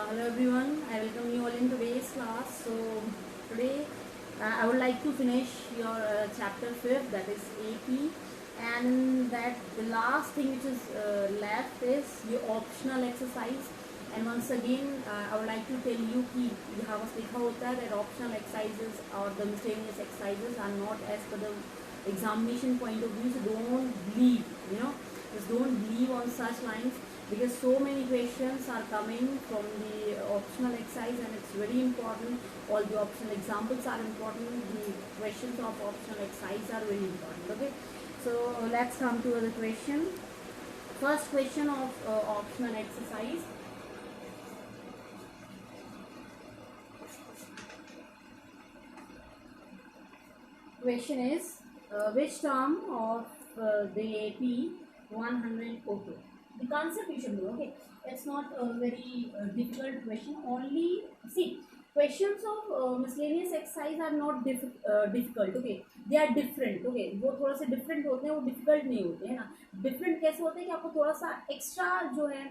Hello everyone, I welcome you all in today's class. So today I would like to finish your chapter 5th, that is AP, and that the last thing which is left is your optional exercise. And once again I would like to tell you कि यहाँ बस लिखा होता है that optional exercises or the miscellaneous exercises are not as per the examination point of view. So don't believe, just don't believe on such lines, because so many questions are coming from the optional exercise and it's very important. All the optional examples are important, the questions of optional exercise are very important. Okay, so let's come to the question. First question of optional exercise. Question is which term of the AP 100? Okay, the concept you should know. Okay, it's not a very difficult question. Only see, questions of miscellaneous exercise are not difficult. Okay, they are different. Okay, वो थोड़ा सा different होते हैं, वो difficult नहीं होते हैं ना. Different कैसे होते हैं कि आपको थोड़ा सा extra जो है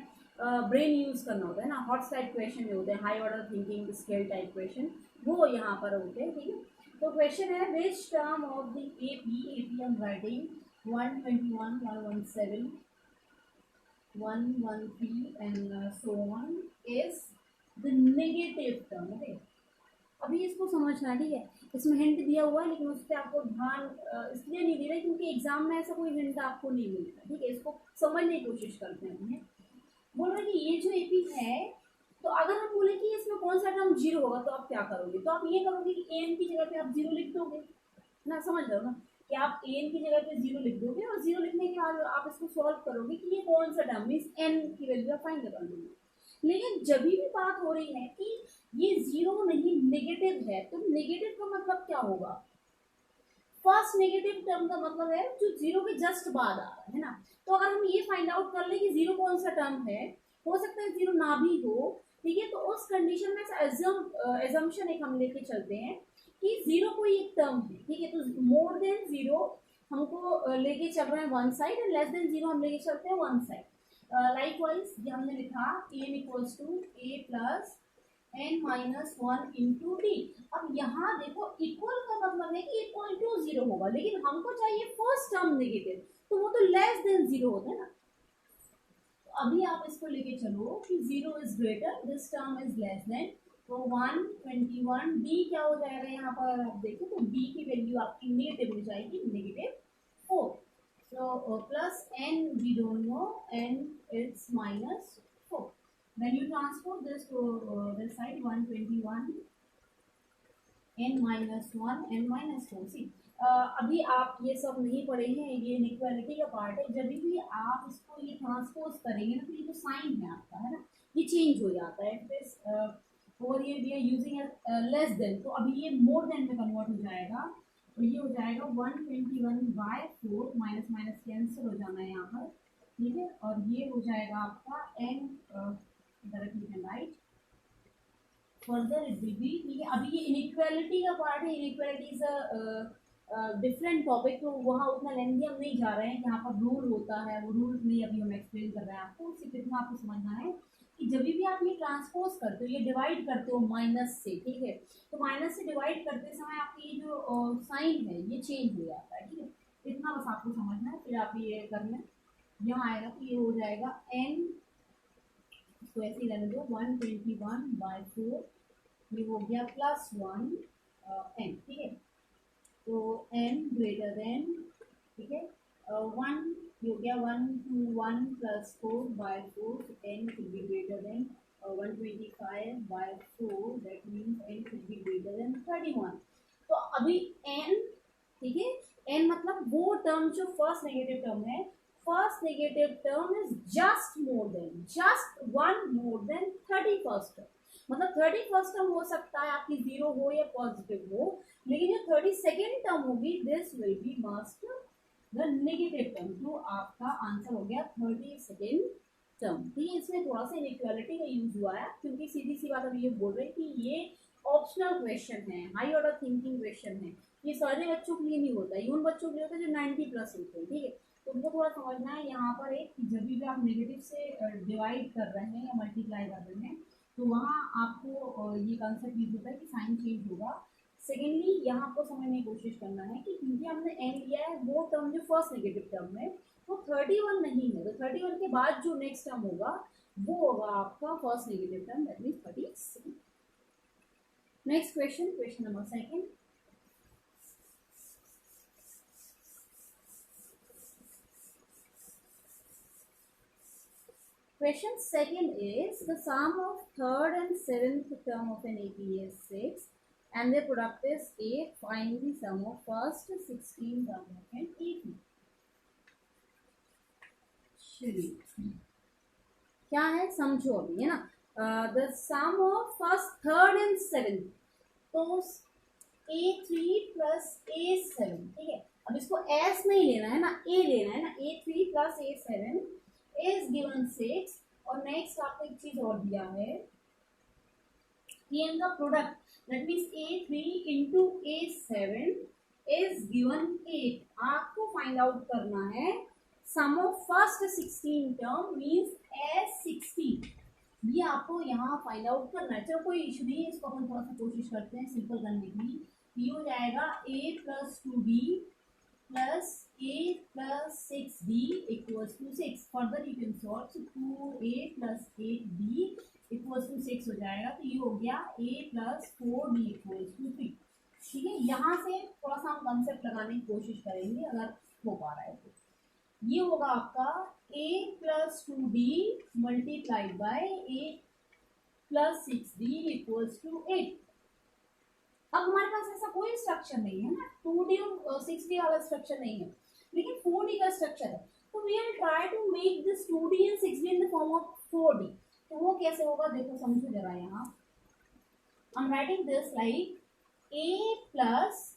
ब्रेन यूज करना होता है ना. हॉट टाइप क्वेश्चन होते हैं, high order thinking scale type question, वो यहाँ पर होते हैं. ठीक है, तो क्वेश्चन है which term of the AP I am writing 121, 117, 113 and so on is the negative term. Okay, अभी इसको समझना है. ठीक है, इसमें हिंट दिया हुआ है लेकिन उस पर आपको ध्यान इसलिए नहीं दे रहा क्योंकि एग्जाम में ऐसा कोई हिंट आपको नहीं मिलता. ठीक है, इसको समझने की कोशिश करते हैं. बोल रहे कि ये जो एपी है, तो अगर हम बोले कि इसमें कौन सा टर्म जीरो होगा तो आप क्या करोगे? तो आप ये करोगे कि एन की जगह पे आप जीरो लिख दोगे ना. समझ रहे हो ना कि आप एन की जगह पे जीरो लिख दोगे और जीरो लिखने के बाद आप इसको सॉल्व करोगे कि ये कौन सा टर्म मीन्स एन की वैल्यू आप फाइंड कर लोगे. लेकिन जब भी बात हो रही है कि ये जीरो नहीं नेगेटिव है, तो नेगेटिव का मतलब क्या होगा? फर्स्ट नेगेटिव टर्म का मतलब है जो जीरो के जस्ट बाद आ रहा है ना. तो अगर हम ये फाइंड आउट कर ले कि जीरो कौन सा टर्म है, हो सकता है जीरो ना भी हो. ठीक है, तो उस कंडीशन में एजम्पशन एक हम लेके चलते हैं कि जीरो कोई एक टर्म है. ठीक है, तो मोर देन जीरो हमको लेके चल रहे हैं one side and less than zero हम लेके चलते हैं वन साइड. लाइक वाइज ये हमने लिखा n equals to a plus n minus one into d. अब यहाँ देखो इक्वल का मतलब है कि इक्वल टू जीरो होगा, लेकिन हमको चाहिए फर्स्ट टर्म नेगेटिव, तो वो तो लेस देन जीरो होता है ना. अभी आप इसको लेके चलो कि zero is greater, this term is less than, तो 121 डी क्या हो जाएगा यहाँ पर आप देखो तो डी की वैल्यू आपकी नेगेटिव हो जाएगी, -4. So plus n we don't know and it's -4. When you transpose this to this side, 121 n minus 1 n minus 4. See, अभी आप ये सब नहीं पढ़े हैं, ये इनइक्वालिटी का पार्ट है. जब भी आप इसको ये ट्रांसपोज करेंगे ना, तो ये जो साइन है आपका है ना, ये चेंज हो जाता है. और ये we are using less than, तो अभी ये मोर देन में कन्वर्ट हो जाएगा. तो ये हो जाएगा 121/4, माइनस माइनस कैंसिल हो जाना है यहाँ पर. ठीक है, और ये हो जाएगा आपका n directly right further it will be. ठीक है, अभी ये इनइक्वालिटी का पार्ट है. Inequality is a different topic, तो वहाँ उतना लेंदी हम नहीं जा रहे हैं. यहाँ पर रूल होता है, वो रूल नहीं अभी हम एक्सप्लेन कर रहे हैं आपको. सिर्फ इतना आपको समझना है कि जब भी आप ये ट्रांसपोज करते हो, ये डिवाइड करते हो माइनस से. ठीक है, तो माइनस से डिवाइड करते समय आपकी ये जो साइन है ये चेंज हो जाता है. ठीक है, इतना बस आपको समझना है, फिर आप ये कर लें. यहाँ आएगा तो ये हो जाएगा एन, तो ऐसे ही रहने दो 121/4, ये हो गया +1 n. ठीक है, तो n ग्रेटर देन, ठीक है, 1 हो गया 121 + 4/4, n should be greater than 125/4, that means n should be greater than 31. तो अभी n, ठीक है, n मतलब वो टर्म जो फर्स्ट नेगेटिव टर्म है, first negative term is just one more than 31st term. मतलब 31st टर्म हो सकता है आपकी जीरो हो या पॉजिटिव हो, लेकिन जो 32nd टर्म होगी this will be must the negative term. तो आपका आंसर हो गया 32nd टर्म. ठीक है, इसमें थोड़ा सा इनइक्वालिटी का यूज हुआ है क्योंकि सीधी सी बात अभी ये बोल रहे हैं कि ये ऑप्शनल क्वेश्चन है, हाई ऑर्डर थिंकिंग क्वेश्चन है. ये सारे बच्चों के लिए नहीं होता, ये उन बच्चों के लिए होता है जो 90+ होते हैं. ठीक है, तो उनको थोड़ा समझना है यहाँ पर एक, जब भी आप नेगेटिव से डिवाइड कर रहे हैं या मल्टीप्लाई कर रहे हैं, तो वहाँ आपको ये कंसेप्ट यूज होता है कि साइन चेंज होगा। सेकेंडली यहाँ आपको समझने की कोशिश करना है कि क्योंकि हमने एन लिया है वो टर्म जो फर्स्ट नेगेटिव टर्म है वो 31 नहीं है, तो 31 के बाद जो नेक्स्ट टर्म होगा वो होगा आपका first negative term, that means 37। Next question, question number second. Question second is the sum of third and seventh term of an AP is 6 and their product is 8. Find the sum of first 16 term of an AP. चलिए क्या है समझो अभी, है ना। The sum of first third and seventh, तो A3 plus A7, ठीक है। अब इसको S नहीं लेना है ना, A लेना है ना। A3 plus A7 is given 6 और नेक्स्ट आपको एक चीज और दिया है कि इनका product that means A3 into A7 is given 8। आपको फाइंड आउट करना है sum of first 16 term means S16, ये आपको यहाँ फाइंड आउट करना है। चलो कोई इशू नहीं है, इसको अपन थोड़ा सा कोशिश करते हैं सिंपल करने की। ये हो जाएगा A plus 2B plus A plus 6B equals to 6. Further you can solve, so 2A plus 8B equals to 6 हो जाएगा। तो ये हो गया A plus 4B equals to 3। ठीक है, यहाँ से थोड़ा सा हम कंसेप्ट लगाने की कोशिश करेंगे अगर हो पा रहा है तो। ये होगा आपका A plus 2B multiplied by A plus 6B equals to 8। अब हमारे पास ऐसा कोई स्ट्रक्चर नहीं है ना, 2D और 6D वाला स्ट्रक्चर नहीं है, लेकिन 4D का स्ट्रक्चर है। तो we will try to make this 2D and 6D in the form of 4D। तो वो कैसे होगा देखो, समझो जरा। यहाँ I am writing this like A plus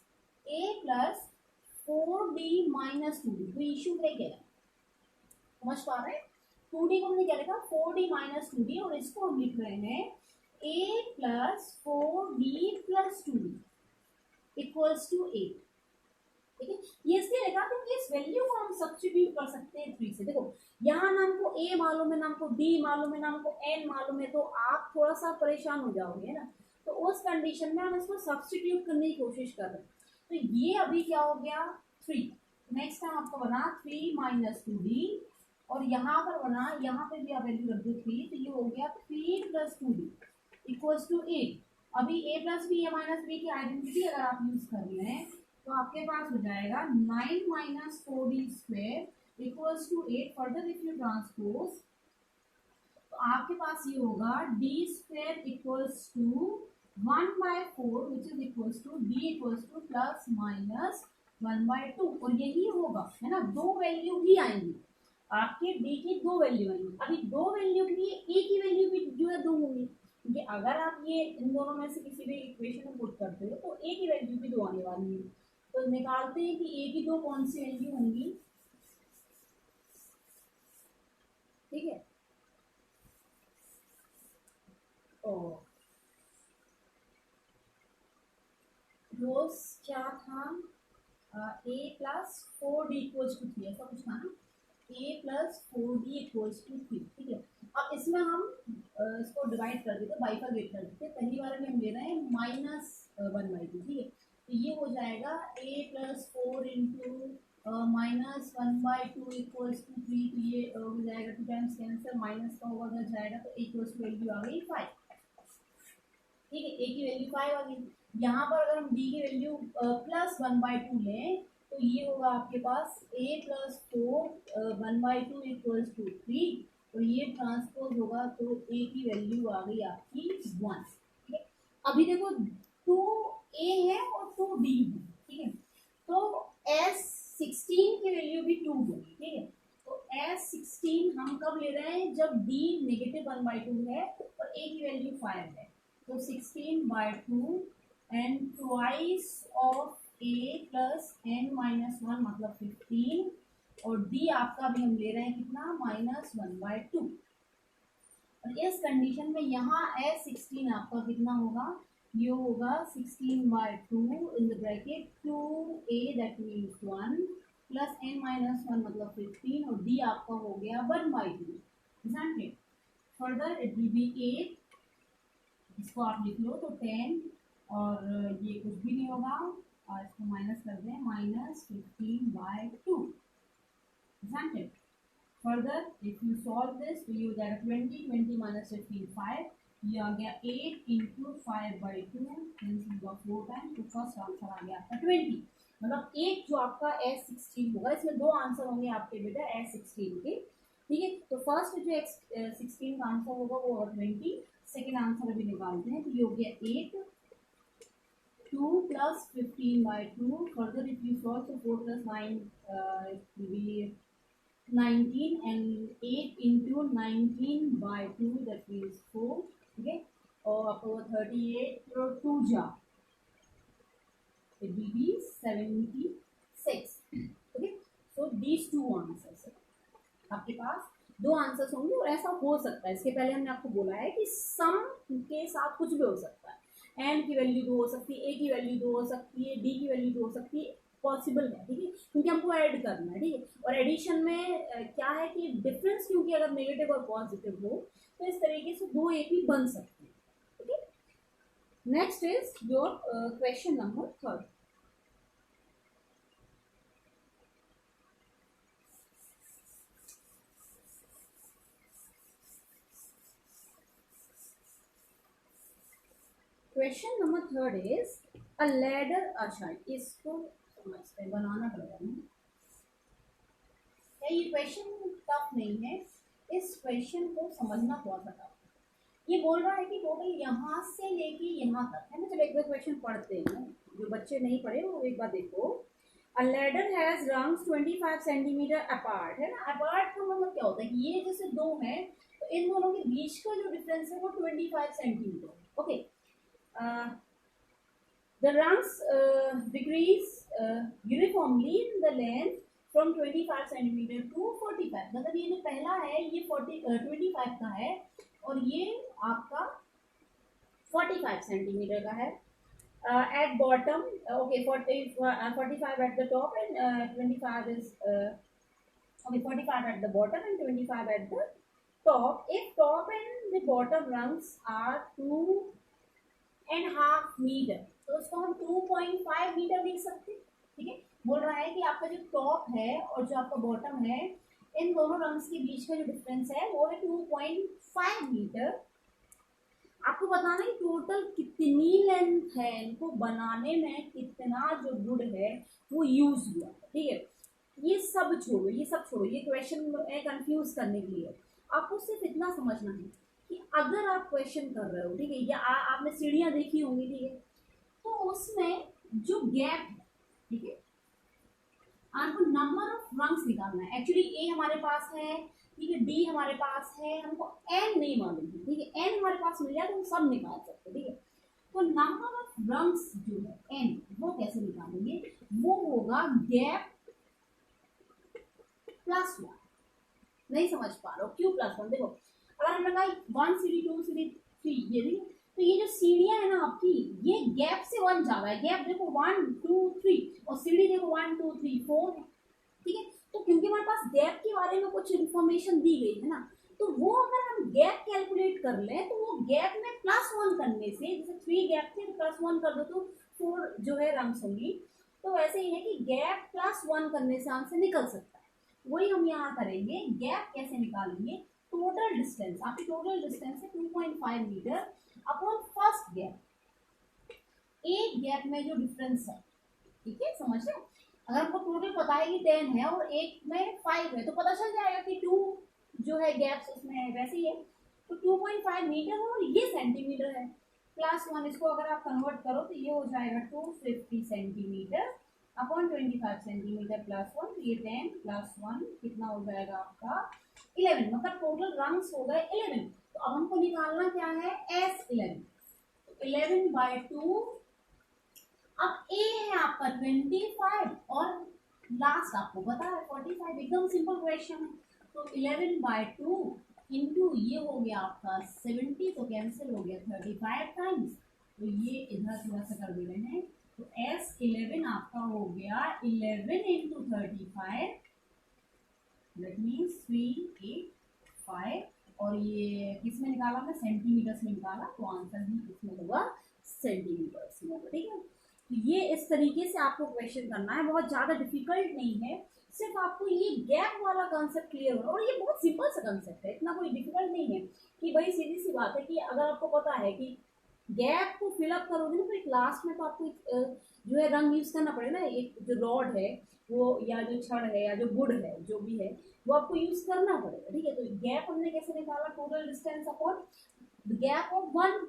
4D minus 2D। तो इशू है क्या, समझ पा रहे हैं? 2D को हमने क्या लिखा, 4D माइनस 2D, और इसको हम लिख रहे हैं A plus 4D plus 2D equals to 8। ठीक है, ये इसलिए लिखा क्योंकि इस वैल्यू को हम सब्स्टिट्यूट कर सकते हैं 3 से। देखो यहाँ ना हमको A मालूम है, ना हमको D मालूम है, ना हमको N मालूम है, तो आप थोड़ा सा परेशान हो जाओगे, है ना। तो उस कंडीशन में हम इसको सब्स्टिट्यूट करने की कोशिश कर रहे हैं। तो ये अभी क्या हो गया 3, नेक्स्ट टाइम आपको बना 3 माइनस 2D, और यहाँ पर बना, यहाँ पे भी आप वैल्यू रख दो 3, तो ये हो गया 3 प्लस 2D इक्वल्स टू 8। अभी A प्लस बी या माइनस बी की आइडेंटिटी अगर आप यूज कर रहे हैं तो आपके पास हो जाएगा 9 minus 4D square equals to 8। Further if you transpose तो आपके पास ये होगा D square equals to 1/4 which is equals to D equals to plus minus 1/2, और यही होगा, है ना। दो वैल्यू भी आएंगी आपके D की, दो वैल्यू आएंगी। अभी दो वैल्यू के लिए A की वैल्यू भी जो है दो होंगी, क्योंकि अगर आप ये इन दोनों में से किसी भी इक्वेशन में पुट करते हो तो A की वैल्यू भी दो आने वाली है। तो निकालते हैं कि A की दो कौन सी वैल्यू होंगी। ठीक है, और रोज क्या था, A plus 4D equals to 3, ऐसा कुछ था ना। A plus 4D equals to 3। ठीक है, अब इसमें हम इसको डिवाइड कर देते, बाइफरगेट कर देते। पहली बार में हम ले रहे हैं माइनस 1/2। ठीक है, तो ये हो जाएगा A plus 4 into minus 1/2 equals to 3। तो ये हो जाएगा 2 टाइम्स कैंसर, माइनस का होगा उधर जाएगा, तो इक्वल्स टू वैल्यू आ गई 5। ठीक है, A की वैल्यू 5 आ गई। यहाँ पर अगर हम D की वैल्यू प्लस 1/2 लें तो ये होगा आपके पास A प्लस 4 1/2 इक्वल्स टू 3, और ये ट्रांसपोज होगा तो A की वैल्यू आ गई आपकी 1। ठीक है, अभी देखो 2A है और 2D है। ठीक है, तो S16 की वैल्यू भी 2 है। ठीक है, तो S16 हम कब ले रहे हैं, जब D नेगेटिव 1/2 है और A की वैल्यू 5 है। तो 16/2 and twice of A plus n minus 1 मतलब 15, और D आपका भी हम ले रहे हैं कितना, माइनस 1/2। और इस कंडीशन में यहाँ S16 आपका कितना होगा, ये होगा 16/2 in the bracket 2A that means 1 plus n minus 1 मतलब 15, और D आपका हो गया 1/2। फर्दर इट विल बी 8 इसको आप लिख लो तो 10 और ये कुछ भी नहीं होगा और इसको माइनस कर दें -15/2 isn't it? Further, if you solve this, तो ये हो जाएगा 20, 20 minus 15, 5. ये आ गया 8 into 5/2, मीन्स होगा 4 टाइम्स, तो फर्स्ट आंसर आ गया आपका 20. मतलब एक जो आपका S16 होगा, इसमें दो आंसर होंगे आपके बेटा S16 के, ठीक है. तो फर्स्ट जो X16 का आंसर होगा वो होगा 20. सेकेंड आंसर अभी निकालते हैं, तो ये हो गया 8, 2 plus 15/2. Further, if you solve, so 4 plus 9 it will be 19 and 8 into 19/2, that means 4. Okay, और आपको 38 और 2 जा, it will be 76. Okay, so these two answers, आपके पास दो आंसर्स होंगे और ऐसा हो सकता है. इसके पहले हमने आपको बोला है कि सम के साथ कुछ भी हो सकता है. एन की वैल्यू 2 हो सकती है, ए की वैल्यू 2 हो सकती है, डी की वैल्यू 2 हो सकती है, पॉसिबल है, ठीक है, क्योंकि हमको ऐड करना है, ठीक है. और एडिशन में क्या है कि डिफरेंस, क्योंकि अगर नेगेटिव और पॉजिटिव हो तो इस तरीके से दो ए भी बन सकते हैं. Okay, next is your question number 3. Question number 3 is a ladder. अच्छा, इसको समझते हैं, बनाना पड़ेगा ना. ये क्वेश्चन टफ नहीं है, इस क्वेश्चन को समझना बहुत टफ है. ये बोल रहा है कि टोटल यहाँ से लेके यहाँ तक है ना. चलो एक बार क्वेश्चन पढ़ते हैं, जो बच्चे नहीं पढ़े वो एक बार देखो. अ ladder has rungs 25 centimetre apart, है ना. अपार्ट का मतलब क्या होता है कि ये जैसे दो हैं तो इन दोनों के बीच का जो डिफरेंस है वो 25 centimetre. Okay, the rungs decrease uniformly in the length from 25 centimeter to 45. मतलब ये जो पहला है ये 25 का है और ये आपका 45 सेंटीमीटर का है. At bottom, okay, 45 at the top and 25 is okay, 45 at the bottom and 25 at the top. If top and the bottom rungs are 2.5 metre, तो उसको हम 2.5 मीटर लिख सकते हैं. ठीक है, बोल रहा है कि आपका जो टॉप है और जो आपका बॉटम है, इन दोनों रंग्स के बीच का जो डिफरेंस है वो है 2.5 मीटर. आपको बताना है टोटल कितनी लेंथ है, इनको बनाने में कितना जो वुड है वो यूज हुआ. ठीक है, ये सब छोड़ो, ये सब छोड़ो, ये क्वेश्चन में कंफ्यूज करने के लिए आपको सिर्फ इतना समझना है कि अगर आप क्वेश्चन कर रहे हो, ठीक है, या आपने सीढ़ियां देखी होंगी, ठीक है, तो उसमें जो गैप है, ठीक है, आपको नंबर ऑफ रंग्स निकालना है. एक्चुअली ए हमारे पास है, ठीक है, डी हमारे पास है, हमको एन नहीं मालूम है, ठीक है. एन हमारे पास मिल जाए तो हम सब निकाल सकते हैं. ठीक है, तो नंबर ऑफ रंग्स जो है एन, वो कैसे निकालेंगे, वो होगा गैप प्लस 1. नहीं समझ पा रहे हो, क्यों प्लस 1? देखो, अगर हमने कहा 1 सीढ़ी 2 सीढ़ी 3, ये देखिए, तो ये जो सीढ़ियां है ना आपकी, ये गैप से 1 जा रहा है. गैप देखो 1 2 3 और सीढ़ी देखो 1 2 3 4 है. ठीक है, तो क्योंकि हमारे पास गैप के बारे में कुछ इन्फॉर्मेशन दी गई है ना, तो वो अगर हम गैप कैलकुलेट कर लें तो वो गैप में +1 करने से, जैसे 3 गैप थे तो +1 कर दो तो 4 जो है रंग्स होंगी. तो वैसे ही है कि गैप +1 करने से आंसर निकल सकता है. वही हम यहाँ करेंगे. गैप कैसे निकालेंगे, टोटल डिस्टेंस, आपकी टोटल डिस्टेंस है 2.5 मीटर अपॉन फर्स्ट गैप. एक गैप में जो डिफरेंस है, ठीक है, समझ रहे. अगर हमको टोटल पता है कि 10 है और एक में 5 है तो पता चल जाएगा कि 2 जो है गैप्स उसमें है, वैसे ही है. तो 2.5 मीटर है और ये सेंटीमीटर है. +1, इसको अगर आप कन्वर्ट करो तो ये हो जाएगा 250 सेंटीमीटर अपॉन 25 सेंटीमीटर +1. तो ये 10 +1 कितना हो जाएगा आपका 11. मतलब टोटल रंग्स हो गए 11. तो अब हमको निकालना क्या है, S11. 11/2. अब ए है आपका 25 और लास्ट आपको पता है 45. एकदम सिंपल क्वेश्चन है. तो 11/2 इंटू ये हो गया आपका 70, तो कैंसिल हो गया 35 टाइम्स. तो ये इधर थोड़ा सा कर दे रहे हैं. तो S11 आपका हो गया 11 into 35, that means 385 और ये किस में निकाला मैं, सेंटीमीटर्स में निकाला, तो आंसर भी इसमें होगा सेंटीमीटर्स में होगा। ठीक है, तो ये इस तरीके से आपको क्वेश्चन करना है, बहुत ज़्यादा डिफिकल्ट नहीं है, सिर्फ आपको ये गैप वाला कंसेप्ट क्लियर होना, और ये बहुत सिंपल सा कंसेप्ट है, इतना कोई डिफिकल्ट नहीं है कि भाई सीधी सी बात है कि अगर आपको पता है कि गैप को फिलअप करोगे ना तो एक लास्ट में तो आपको जो है रंग यूज करना पड़ेगा ना, एक जो रॉड है वो या जो छड़ है या जो वुड है जो भी है वो आपको यूज करना पड़ेगा। ठीक है, तो गैप हमने कैसे निकाला, total distance upon the gap of one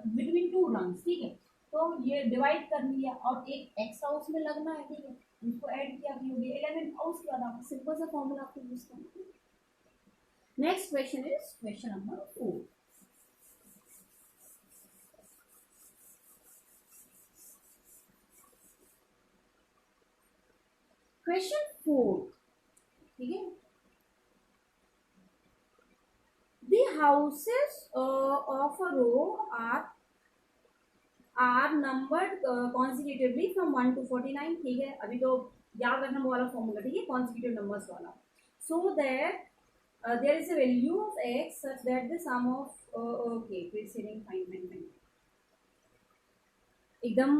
between two rungs. ठीक है, तो ये डिवाइड कर लिया और एक एक्स्ट्रा उसमें लगना है। ठीक है, उसको ऐड किया कि हो गया 11 और उसके बाद आपको सिंपल सा फॉर्मूला आपको यूज करना है। Next question is question number 4। Question 4, ठीक है, the houses of a row are numbered consecutively from 1 to 49। ठीक है, अभी तो याद रखना वो वाला फॉर्मूला, ठीक है, consecutive numbers वाला, so that there is a value of x such that the sum of okay preceding find एकदम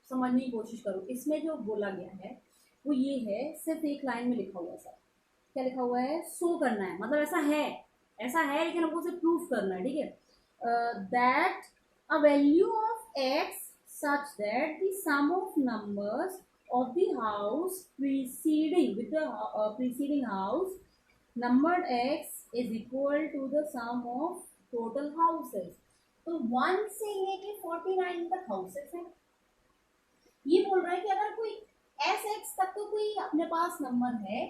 समझने की कोशिश करो। इसमें जो बोला गया है वो ये है, सिर्फ एक लाइन में लिखा हुआ है सर, क्या लिखा हुआ है, शो करना है, मतलब ऐसा है लेकिन हमको उसे प्रूफ करना है। ठीक है, that a value of x such that the sum of numbers of the house preceding with the preceding house numbered x is equal to the sum of total houses. तो 1 से लेके 49 तक हाउसेस हैं। ये बोल रहा है कि अगर कोई एस एक्स तक तो कोई अपने पास नंबर है,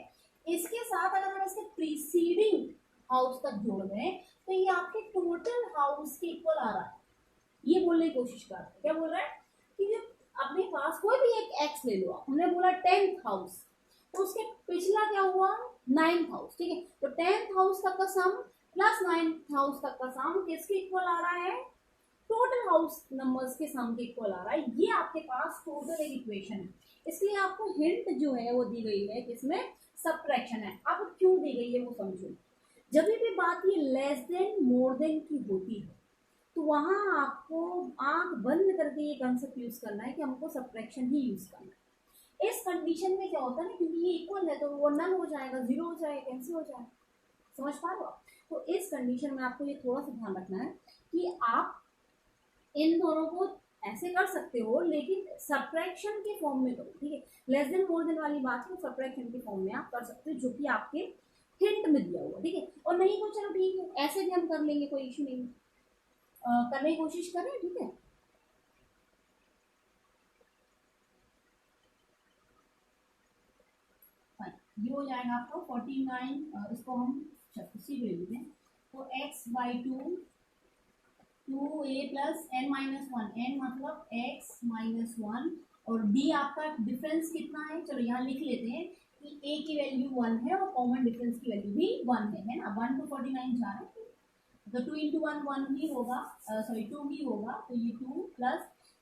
इसके साथ अगर हम इसके प्रीसीडिंग हाउस तक जोड़ दें तो ये आपके टोटल हाउस के इक्वल आ रहा है। ये बोलने की कोशिश कर रहा है, क्या बोल रहा है कि जब अपने पास कोई भी एक एक्स ले लो, हमने बोला 10th हाउस, तो उसके पिछला क्या हुआ 9th हाउस। ठीक है, तो 10th हाउस तक का सम प्लस 9th हाउस तक का सम किसके इक्वल आ रहा है, टोटल हाउस नंबर्स के सम के इक्वल आ रहा है। ये आपके पास टोटल एक इक्वेशन है, इसलिए आपको हिंट जो है वो दी गई है किसमें, सबट्रैक्शन है। अब क्यों दी गई है वो समझो। जब भी बात ये लेस देन मोर देन की होती है तो वहां आपको आंख बंद करके ये कंसेप्ट यूज करना है कि हमको सबट्रैक्शन ही यूज करना है। इस कंडीशन में क्या होता है ना, क्योंकि ये इक्वल है तो वो नल हो जाएगा, जीरो हो जाएगा, कैंसिल हो जाएगा, समझ पा रहे हो आप। तो इस कंडीशन में आपको ये थोड़ा सा ध्यान रखना है कि आप इन दोनों को ऐसे कर सकते हो लेकिन सब्ट्रैक्शन के फॉर्म में करो। ठीक है, लेस देन मोर देन वाली बात है सब्ट्रैक्शन के फॉर्म में आप कर सकते हो, जो कि आपके हिंट में दिया हुआ। ठीक है, और नहीं तो चलो ठीक है, ऐसे भी हम कर लेंगे, कोई इशू नहीं, करने की कोशिश करें। ठीक है, ये हो जाएगा आपका 49, इसको हम इसी को ले लेते हैं, तो x/2 2a plus n minus one, n मतलब x माइनस वन, और d आपका डिफरेंस कितना है, चलो यहाँ लिख लेते हैं कि a की वैल्यू 1 है और कॉमन डिफरेंस की वैल्यू भी 1 है ना, 1 to 49 जा रहे हैं, तो 2 इंटू 1 1 ही होगा, सॉरी 2 ही होगा, तो ये 2 प्लस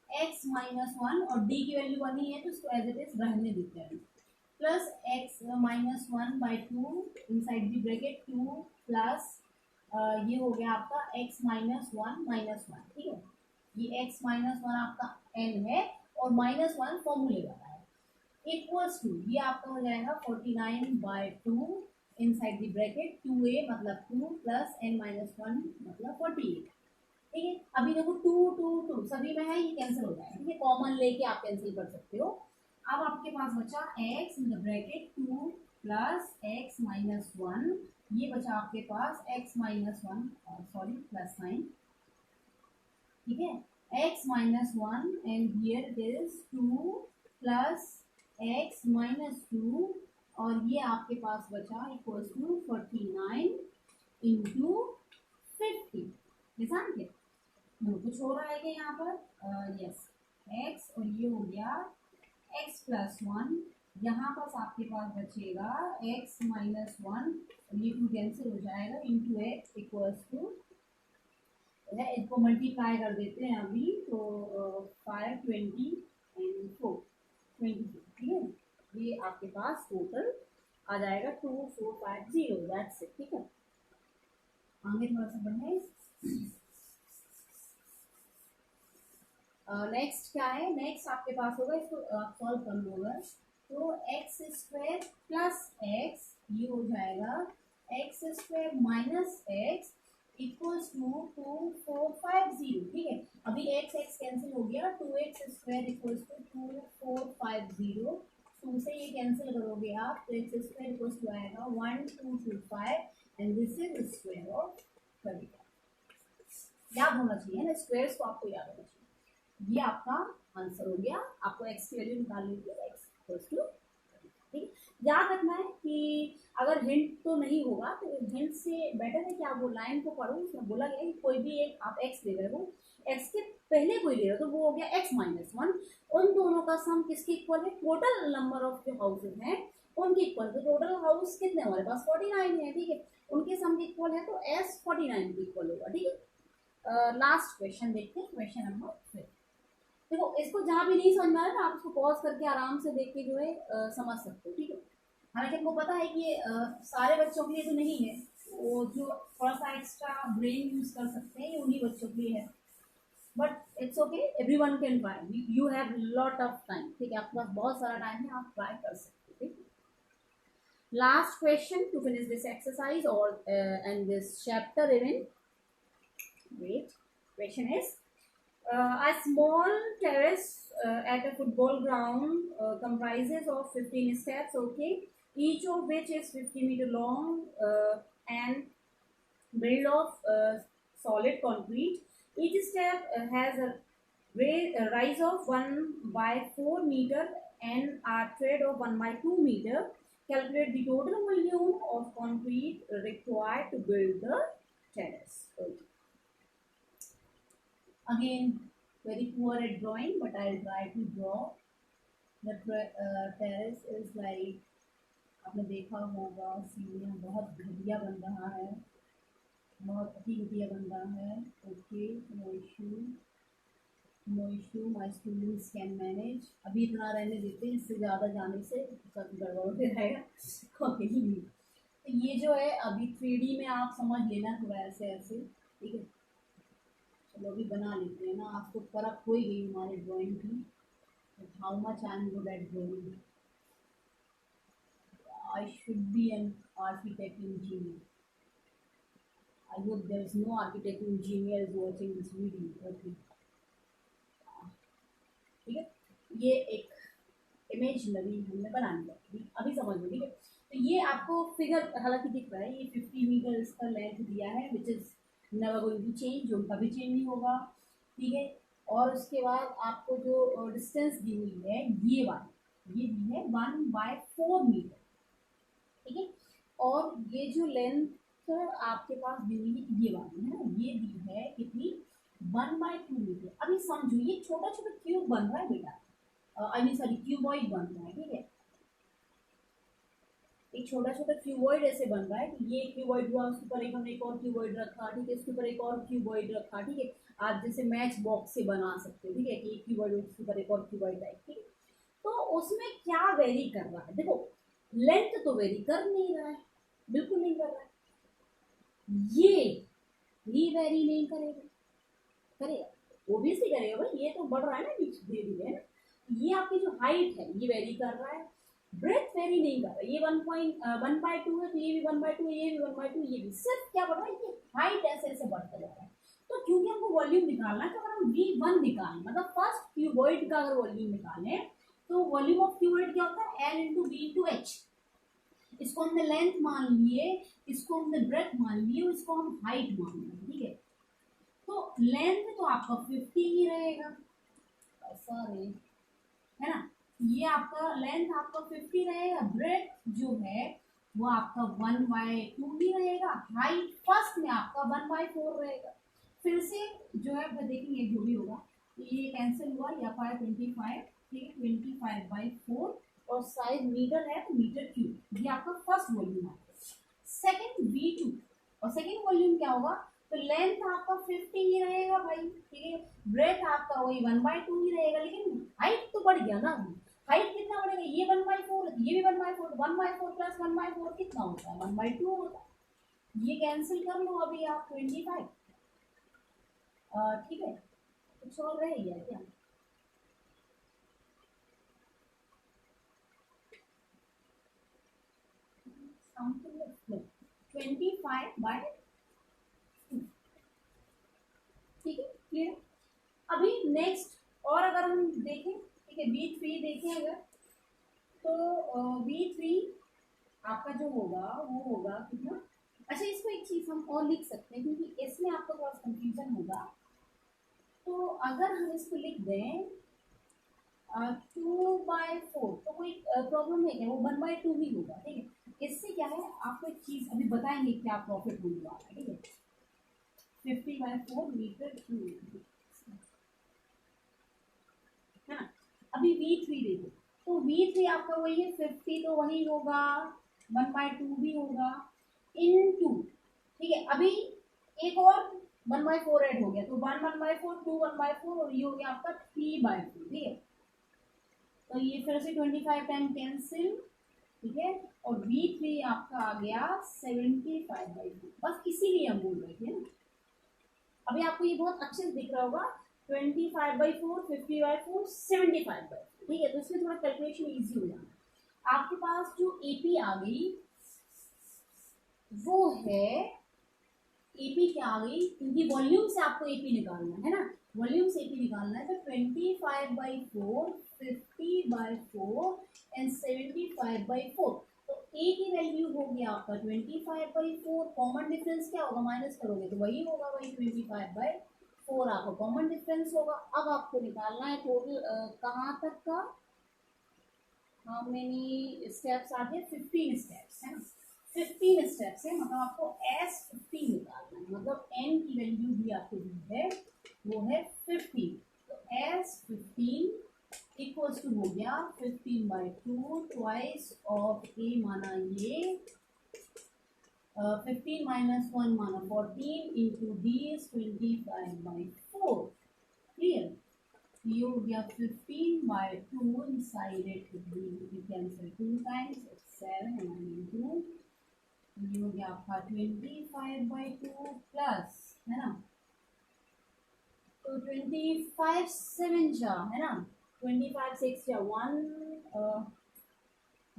x माइनस वन, और d की वैल्यू 1 ही है तो इसको एज इट इज रहने देते हैं, plus x minus one by two inside the bracket 2 plus ये हो गया आपका x माइनस वन। ठीक है, ये x माइनस वन आपका n है और माइनस वन फॉर्मूले वाला है, इक्वल्स टू ये आपका हो जाएगा 49/2 इनसाइड द ब्रैकेट 2a मतलब 2 प्लस n माइनस वन मतलब 48। ठीक है, अभी देखो 2 2 2 सभी में है, ये कैंसिल हो जाएगा। ठीक है, कॉमन लेके आप कैंसिल कर सकते हो। अब आपके पास बचा x in the bracket 2 plus x minus one, ये बचा आपके पास x minus one, sorry plus sign. ठीक है, x minus one and here it is 2 plus x minus two, और ये आपके पास बचा इक्वल्स टू 49 इंटू 50। निशान के कुछ हो रहा है क्या यहाँ पर, यस x, और ये हो गया x प्लस वन, यहाँ पर आपके पास बचेगा x माइनस वन, ये टू कैंसिल हो जाएगा, इंटू एक्स इक्वल्स टू, इसको मल्टीप्लाई कर देते हैं अभी, तो 520 एंड 4 24। ठीक है, ये आपके पास टोटल आ जाएगा 2450, दैट्स इट। ठीक है, आगे थोड़ा सा बढ़े। नेक्स्ट क्या है, नेक्स्ट आपके पास होगा, इसको आप सॉल्व कर लो अगर, तो एक्स स्क्वायर प्लस एक्स, ये हो जाएगा x square minus x equals to 2450। ठीक है, अभी एक्स एक्स कैंसिल हो गया, 2x स्क्वायर इक्वल्स टू 2450, 2 से ये कैंसिल करोगे आप तो एक्स स्क्वायर इक्वल्स टू आएगा 1225 and this is square of 30। याद होना चाहिए ना, स्क्वायर्स को आपको याद होना चाहिए। ये आपका आंसर हो गया, आपको एक्स की वैल्यू निकालनी थी, एक्स इक्वल्स टू। ठीक, याद रखना है कि अगर हिंट तो नहीं होगा तो हिंट से बेटर है कि आप वो लाइन को पढ़ो, उसमें बोला गया है कि कोई भी एक आप एक्स ले रहे हो, एक्स के पहले कोई ले रहे हो तो वो हो गया एक्स माइनस वन, उन दोनों का सम किसके इक्वल है, टोटल नंबर ऑफ जो हाउसेज हैं उनके इक्वल। तो टोटल हाउस कितने हमारे पास 49 है, ठीक है, उनके सम के इक्वल है तो एस 49 के इक्वल होगा। ठीक है, लास्ट क्वेश्चन देखते हैं, क्वेश्चन नंबर 3। देखो इसको जहाँ भी नहीं समझ में आ रहा ना, आप इसको पॉज करके आराम से देख के जो है समझ सकते हो। ठीक है, हालांकि हमको पता है कि सारे बच्चों के लिए तो नहीं है, वो जो थोड़ा सा एक्स्ट्रा ब्रेन यूज कर सकते हैं ये उन्हीं बच्चों के लिए है, but it's okay, everyone can try, you have lot of time. ठीक है, आपके पास बहुत सारा टाइम है, आप ट्राई कर सकते हो। Last question to finish this exercise और end this chapter even. Wait, question is a small terrace at a football ground comprises of 15 steps, okay, each of which is 50 meter long and built of solid concrete. Each step has a rise of 1/4 meter and a tread of 1/2 meter. Calculate the total volume of concrete required to build the terrace. Okay. Again, very poor at drawing, but I'll try to draw. The terrace is like, आपने देखा होगा सीढ़ियाँ बहुत घटिया बन रहा है, बहुत अति घटिया बन रहा है। Okay, no issue, no issue, my students can manage. अभी इतना रहने देते हैं, इससे ज़्यादा जाने से सब गड़बड़ हो जाएगा। ओके, तो ये जो है अभी 3D में आप समझ लेना थोड़ा ऐसे ऐसे। ठीक है, चलो अभी बना लेते हैं ना, आपको फर्क हो ही गई हमारे ड्राइंग की, how much I am good at drawing. I should be an architect engineer. I hope there is no architect engineer is watching this video. Okay, ठीक है, ये एक इमेजिनरी हमने बनानी है, अभी समझ लो। ठीक है, तो ये आपको फिगर हालांकि दिख रहा है, ये 50 मीटर इसका लेंथ दिया है, which is never going to change, जो कभी चेंज नहीं होगा। ठीक है, और उसके बाद आपको जो डिस्टेंस दी हुई है ये वाली, ये दी है 1/4 मीटर। ठीक है, और ये जो लेंथ आपके पास दी हुई है ये वाली है ना, ये दी है कितनी, 1/2 मीटर। अभी समझो ये छोटा छोटा क्यूब बन रहा है बेटा, आई मीन सॉरी क्यूबॉइड बन रहा है। ठीक है, एक छोटा छोटा क्यूबॉइड ऐसे बन रहा है कि ये क्यूबॉइड हुआ, उसके ऊपर एक हमने एक और क्यूबॉइड रखा। ठीक है, इसके ऊपर एक और क्यूबॉइड रखा। ठीक है, आप जैसे मैच बॉक्स से बना सकते हो। ठीक है, कि एक क्यूबॉइड उसके ऊपर एक और क्यूबॉइड टाइप। ठीक है, तो उसमें क्या वेरी कर रहा है, देखो लेंथ तो वेरी कर नहीं रहा है, बिल्कुल नहीं कर रहा है, ये वेरी नहीं करेगा, करेगा ओबियसली करेगा भाई, ये तो बढ़ रहा है ना धीरे धीरे, है ना। ये आपकी जो हाइट है ये वेरी कर रहा है, ब्रेथ वेरी नहीं कर रहा है, ये 1/2 है तो ये भी 1/2, ये भी 1/2, ये भी सिर्फ क्या बढ़ रहा है, ये हाइट ऐसे ऐसे बढ़ता जा रहा है। तो क्योंकि हमको वॉल्यूम निकालना है तो अगर हम V1 निकालें, मतलब फर्स्ट क्यूबॉइड का अगर वॉल्यूम निकालें तो वॉल्यूम ऑफ क्यूबॉइड क्या होता है, L into V into H। इसको हमने लेंथ मान लिए, इसको हमने ब्रेथ मान लिए और इसको हम हाइट मान लिए। ठीक है, तो लेंथ तो आपका 50 ही रहेगा, सॉरी है ना, ये आपका लेंथ आपका 50 रहेगा, ब्रेथ जो है वो आपका 1/2 ही रहेगा, हाइट फर्स्ट में आपका 1/4 रहेगा। फिर से जो है फिर देखेंगे जो भी होगा, ये कैंसिल हुआ, या 25, ठीक है, 25/4 और साइज मीटर है तो मीटर क्यूब, ये आपका फर्स्ट वॉल्यूम है। सेकेंड V2, और सेकेंड वॉल्यूम क्या होगा, तो लेंथ आपका 50 ही रहेगा भाई। ठीक है, ब्रेथ आपका वही 1/2 ही रहेगा, लेकिन हाइट तो बढ़ गया ना, हाइट कितना बढ़ेगा, ये 1/4, ये भी 1/4, 1/4 प्लस 1/4 कितना होता है, 1/2 होता है। ये कैंसिल कर लो अभी आप 25, ठीक है। कुछ और रह गया क्या? समथिंग 25/2, ठीक है, क्लियर। अभी नेक्स्ट और अगर हम देखें, ठीक है, B3 देखें अगर, तो B3 आपका जो होगा वो होगा कितना। अच्छा, इसको एक चीज हम और लिख सकते हैं क्योंकि इसमें आपको थोड़ा कंफ्यूजन होगा। तो अगर हम इसको लिख दें 2/4, तो कोई प्रॉब्लम है क्या? वो 1/2 ही होगा, ठीक है। इससे क्या है, आपको एक चीज अभी बताएंगे क्या प्रॉफिट होने वाला है, ठीक है। 50/4 मीटर क्यूब, है ना। अभी V3 देखो, तो V3 आपका वही है 50, तो वही होगा 1/2 भी होगा इन टू, ठीक है। अभी एक और 1/4 ऐड हो गया, तो 1/4, 2 1/4, और ये हो गया आपका 3/4, ठीक है। तो ये फिर से 25 टाइम कैंसिल, ठीक है। और V3 आपका आ गया 75/2, बस इसीलिए हम बोल रहे थे ना। अभी आपको ये बहुत अच्छे से दिख रहा होगा, 25/4, 50/4, 75/4, ठीक है। तो इसमें थोड़ा कैलकुलेशन इजी हो जाना। आपके पास जो एपी आ गई वो है, एपी क्या आ गई, क्योंकि वॉल्यूम से आपको एपी निकालना है ना, वॉल्यूम से एपी निकालना है। तो 25/4, 50/4 एंड 75/4, तो ए की वैल्यू हो गया आपका 25/4। कॉमन डिफरेंस क्या होगा, माइनस करोगे तो वही होगा, वही 25/4 आपका कॉमन डिफरेंस होगा। अब आपको निकालना है टोटल कहाँ तक का, हाउ मेनी स्टेप्स आते हैं, 15 स्टेप्स है ना। 15 स्टेप्स है, मतलब आपको S15 निकालना है, मतलब n की वैल्यू भी आपको दी है वो है 15। तो S15 इक्वल्स टू हो गया 15/2 ट्वाइस ऑफ ए माना ये, 15 - 1 माना 14 इंटू डी 25/4, क्लियर। ये हो गया 15/2 inside it we cancel 2 times, it's 7 and 2, ये हो गया आपका 25/2 प्लस, है ना। तो 25 7 जा, है ना, 25 6 जा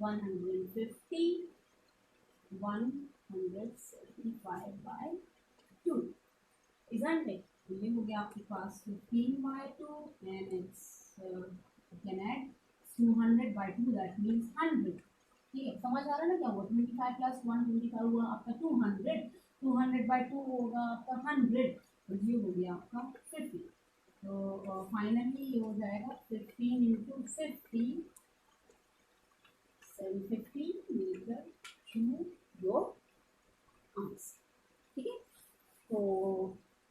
150, 175/2, isn't it? तो ये हो गया आपके पास 15/2 and it's you can add 200/2, that means 100, ठीक है। समझ आ रहा है ना क्या हुआ, 25 + 125 हुआ आपका 200, 200/2 होगा आपका 100, तो ये हो गया आपका 50। तो फाइनली ये हो जाएगा 15 × 50, 750 मीटर क्यूब योर आंसर, ठीक है। तो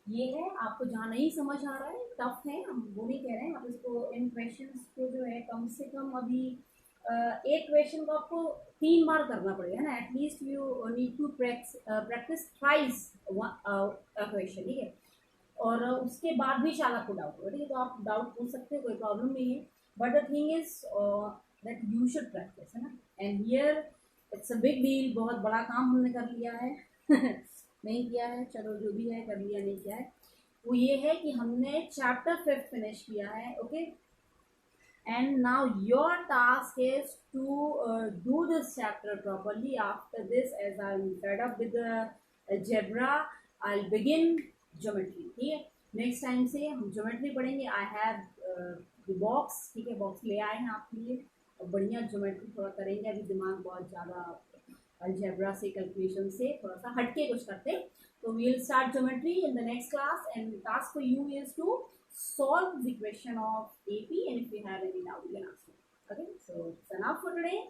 ये है, आपको जहाँ नहीं समझ आ रहा है, टफ है, हम वो नहीं कह रहे हैं। आप इसको इन क्वेश्चंस को जो है कम से कम अभी एक क्वेश्चन को आपको 3 बार करना पड़ेगा ना, at least you need to practise thrice question, ठीक है। और उसके बाद भी शायद आपको डाउट हो, ठीक है, तो आप डाउट पूछ सकते हो, कोई प्रॉब्लम नहीं है। But the thing is that you should practice, है ना। And here it's a big deal, बहुत बड़ा काम हमने कर लिया है नहीं किया है, चलो जो भी है कर लिया, नहीं किया है, वो ये है कि हमने चैप्टर 5 फिनिश किया है, okay. And now your task is to do this chapter properly. After this, as I'm fed up with the algebra, I'll begin geometry, ठीक है। नेक्स्ट टाइम से हम ज्योमेट्री पढ़ेंगे। आई हैव बॉक्स, ठीक है, box ले आए हैं आपके लिए, और बढ़िया ज्योमेट्री थोड़ा करेंगे। अभी दिमाग बहुत ज़्यादा अलजेब्रा से, कैलकुलेशन से थोड़ा सा हटके कुछ करते। So we'll start geometry in the next class, and the task for you is to solve the question of AP, and if you have any doubt you can ask me. Okay, so that's enough for today.